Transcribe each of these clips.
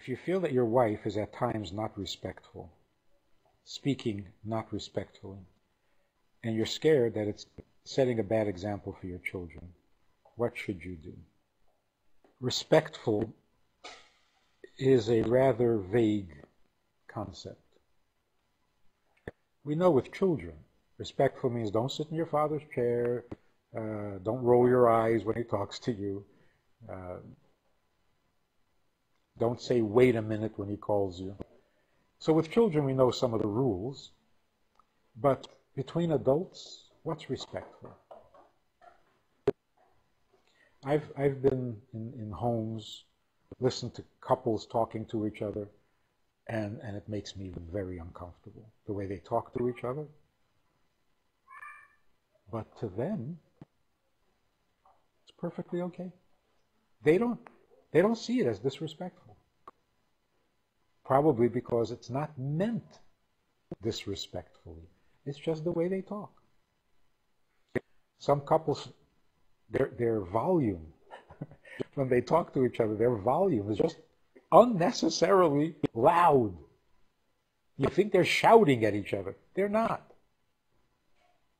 If you feel that your wife is at times not respectful, speaking not respectfully, and you're scared that it's setting a bad example for your children, what should you do? Respectful is a rather vague concept. We know with children, respectful means don't sit in your father's chair, don't roll your eyes when he talks to you, don't say wait a minute when he calls you. So with children we know some of the rules, but between adults, what's respectful? I've been in homes, listened to couples talking to each other, and it makes me very uncomfortable, the way they talk to each other. But to them, it's perfectly okay. They don't see it as disrespectful. Probably because it's not meant disrespectfully. It's just the way they talk. Some couples, their volume, when they talk to each other, their volume is just unnecessarily loud. You think they're shouting at each other. They're not.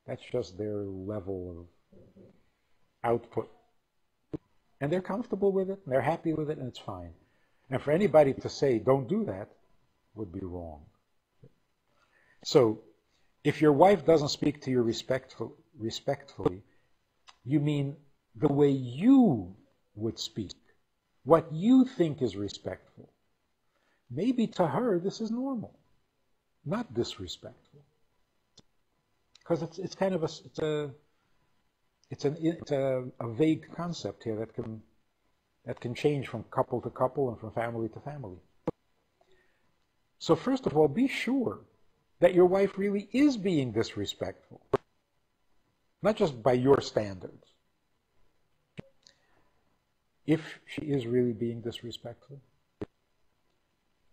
That's just their level of output. And they're comfortable with it, and they're happy with it, and it's fine. And for anybody to say, don't do that, would be wrong. So, if your wife doesn't speak to you respectfully, you mean the way you would speak, what you think is respectful. Maybe to her this is normal, not disrespectful. Because it's kind of a vague concept here that can change from couple to couple and from family to family. So first of all, be sure that your wife really is being disrespectful, not just by your standards. If she is really being disrespectful,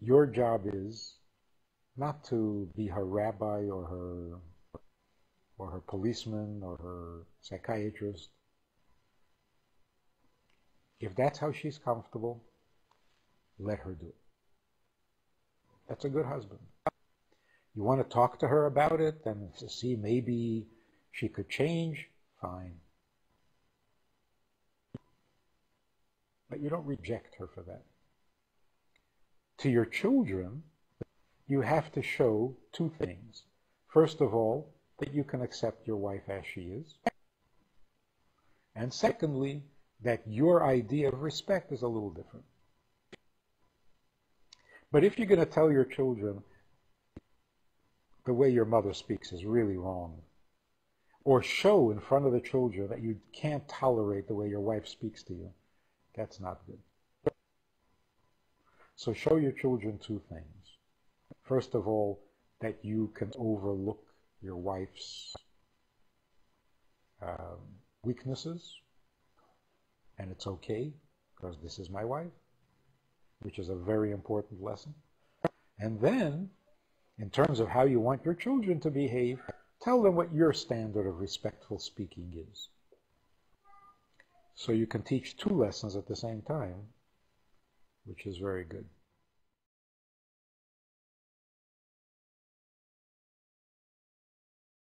your job is not to be her rabbi or her policeman or her psychiatrist. If that's how she's comfortable, let her do it. That's a good husband. You want to talk to her about it and see maybe she could change, fine. But you don't reject her for that. To your children, you have to show two things. First of all, that you can accept your wife as she is. And secondly, that your idea of respect is a little different. But if you're going to tell your children the way your mother speaks is really wrong, or show in front of the children that you can't tolerate the way your wife speaks to you, that's not good. So show your children two things. First of all, that you can overlook your wife's weaknesses, and it's okay, because this is my wife, which is a very important lesson. And then, in terms of how you want your children to behave, tell them what your standard of respectful speaking is. So you can teach two lessons at the same time, which is very good.